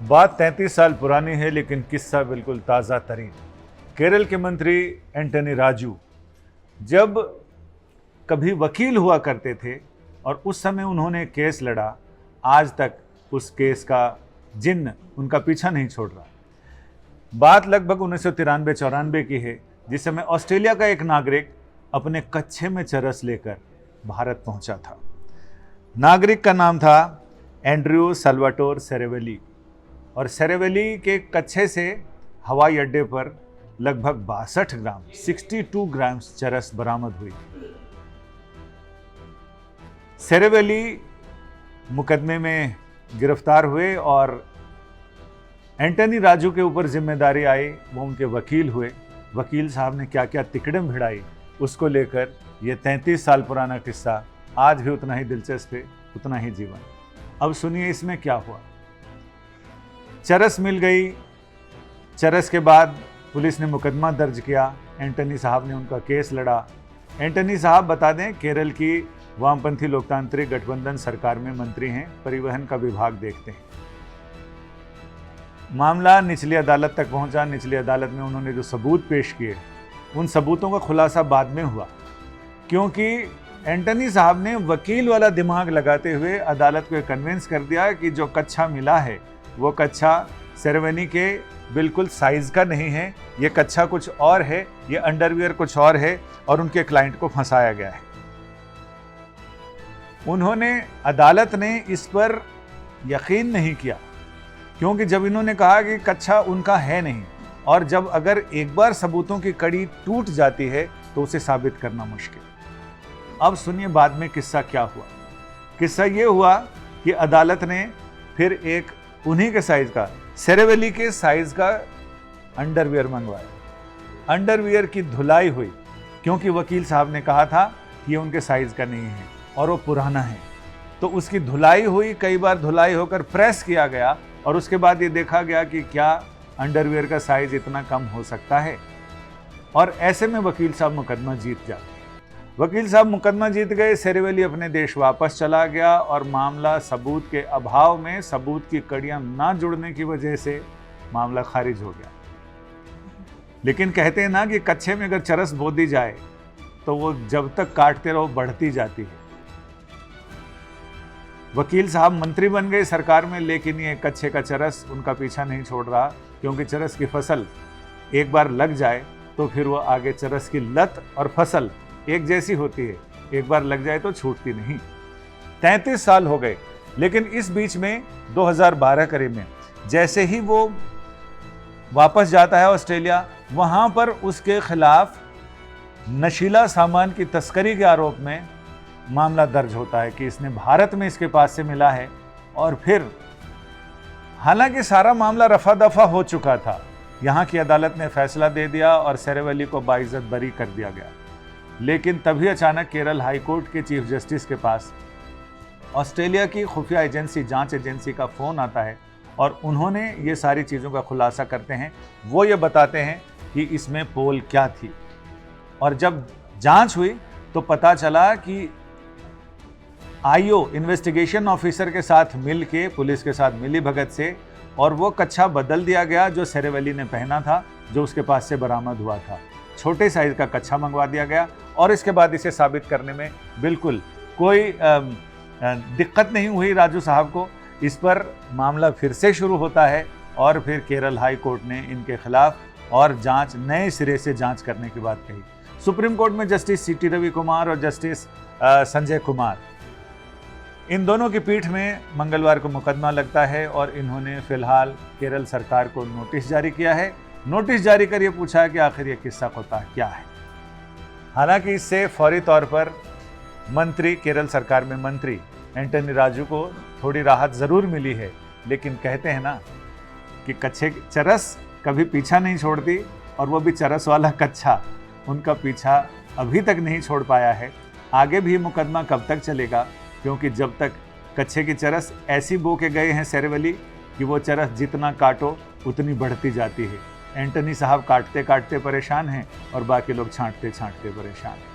बात 33 साल पुरानी है लेकिन किस्सा बिल्कुल ताज़ा तरीन। केरल के मंत्री एंटनी राजू जब कभी वकील हुआ करते थे और उस समय उन्होंने केस लड़ा, आज तक उस केस का जिन्न उनका पीछा नहीं छोड़ रहा। बात लगभग 1993-94 की है, जिस समय ऑस्ट्रेलिया का एक नागरिक अपने कच्छे में चरस लेकर भारत पहुंचा था। नागरिक का नाम था एंड्रयू सल्वाटोर सेरेवेली और सेरेवेली के कच्छे से हवाई अड्डे पर लगभग 62 ग्राम 62 ग्राम चरस बरामद हुई। सेरेवेली मुकदमे में गिरफ्तार हुए और एंटनी राजू के ऊपर जिम्मेदारी आई, वो उनके वकील हुए। वकील साहब ने क्या क्या तिकड़म भिड़ाई, उसको लेकर ये 33 साल पुराना किस्सा आज भी उतना ही दिलचस्प है, उतना ही जीवन। अब सुनिए इसमें क्या हुआ। चरस मिल गई, चरस के बाद पुलिस ने मुकदमा दर्ज किया, एंटनी साहब ने उनका केस लड़ा। एंटनी साहब बता दें केरल की वामपंथी लोकतांत्रिक गठबंधन सरकार में मंत्री हैं, परिवहन का विभाग देखते हैं। मामला निचली अदालत तक पहुंचा। निचली अदालत में उन्होंने जो सबूत पेश किए, उन सबूतों का खुलासा बाद में हुआ, क्योंकि एंटनी साहब ने वकील वाला दिमाग लगाते हुए अदालत को कन्विंस कर दिया कि जो कच्छा मिला है वो कच्छा सेरेवेली के बिल्कुल साइज का नहीं है, ये कच्छा कुछ और है, ये अंडरवियर कुछ और है और उनके क्लाइंट को फंसाया गया है। अदालत ने इस पर यकीन नहीं किया, क्योंकि जब इन्होंने कहा कि कच्छा उनका है नहीं, और जब अगर एक बार सबूतों की कड़ी टूट जाती है तो उसे साबित करना मुश्किल। अब सुनिए बाद में किस्सा क्या हुआ। किस्सा ये हुआ कि अदालत ने फिर एक उन्हीं के साइज का, सेरेवेली के साइज का अंडरवियर मंगवाया। अंडरवियर की धुलाई हुई, क्योंकि वकील साहब ने कहा था कि ये उनके साइज का नहीं है और वो पुराना है, तो उसकी धुलाई हुई। कई बार धुलाई होकर प्रेस किया गया और उसके बाद ये देखा गया कि क्या अंडरवियर का साइज इतना कम हो सकता है, और ऐसे में वकील साहब मुकदमा जीत जाते। वकील साहब मुकदमा जीत गए, सेरेवेली अपने देश वापस चला गया और मामला सबूत के अभाव में, सबूत की कड़ियां ना जुड़ने की वजह से मामला खारिज हो गया। लेकिन कहते हैं ना कि कच्छे में अगर चरस बो दी जाए तो वो जब तक काटते रहो बढ़ती जाती है। वकील साहब मंत्री बन गए सरकार में, लेकिन ये कच्छे का चरस उनका पीछा नहीं छोड़ रहा, क्योंकि चरस की फसल एक बार लग जाए तो फिर वो आगे, चरस की लत और फसल एक जैसी होती है, एक बार लग जाए तो छूटती नहीं। 33 साल हो गए, लेकिन इस बीच में 2012 करीब में जैसे ही वो वापस जाता है ऑस्ट्रेलिया, वहां पर उसके खिलाफ नशीला सामान की तस्करी के आरोप में मामला दर्ज होता है कि इसने भारत में इसके पास से मिला है। और फिर हालांकि सारा मामला रफा दफा हो चुका था, यहाँ की अदालत ने फैसला दे दिया और सेरेवेली को बाइज्जत बरी कर दिया गया। लेकिन तभी अचानक केरल हाई कोर्ट के चीफ जस्टिस के पास ऑस्ट्रेलिया की खुफिया एजेंसी, जांच एजेंसी का फ़ोन आता है और उन्होंने ये सारी चीज़ों का खुलासा करते हैं। वो ये बताते हैं कि इसमें पोल क्या थी, और जब जांच हुई तो पता चला कि आईओ, इन्वेस्टिगेशन ऑफिसर के साथ मिल के, पुलिस के साथ मिली भगत से, और वो कच्छा बदल दिया गया जो सेरेवेली ने पहना था, जो उसके पास से बरामद हुआ था। छोटे साइज का कच्छा मंगवा दिया गया और इसके बाद इसे साबित करने में बिल्कुल कोई दिक्कत नहीं हुई राजू साहब को। इस पर मामला फिर से शुरू होता है और फिर केरल हाई कोर्ट ने इनके खिलाफ और जांच, नए सिरे से जांच करने की बात कही। सुप्रीम कोर्ट में जस्टिस सीटी रवि कुमार और जस्टिस संजय कुमार, इन दोनों की पीठ में मंगलवार को मुकदमा लगता है और इन्होंने फिलहाल केरल सरकार को नोटिस जारी किया है। नोटिस जारी कर ये पूछा है कि आखिर ये किस्सा होता क्या है। हालांकि इससे फौरी तौर पर मंत्री, केरल सरकार में मंत्री एंटनी राजू को थोड़ी राहत ज़रूर मिली है, लेकिन कहते हैं ना कि कच्छे चरस कभी पीछा नहीं छोड़ती, और वो भी चरस वाला कच्छा उनका पीछा अभी तक नहीं छोड़ पाया है। आगे भी मुकदमा कब तक चलेगा, क्योंकि जब तक कच्छे की चरस ऐसी बो के गए हैं सेरेवेली कि वो चरस जितना काटो उतनी बढ़ती जाती है। एंटनी साहब काटते काटते परेशान हैं और बाकी लोग छांटते छांटते परेशान हैं।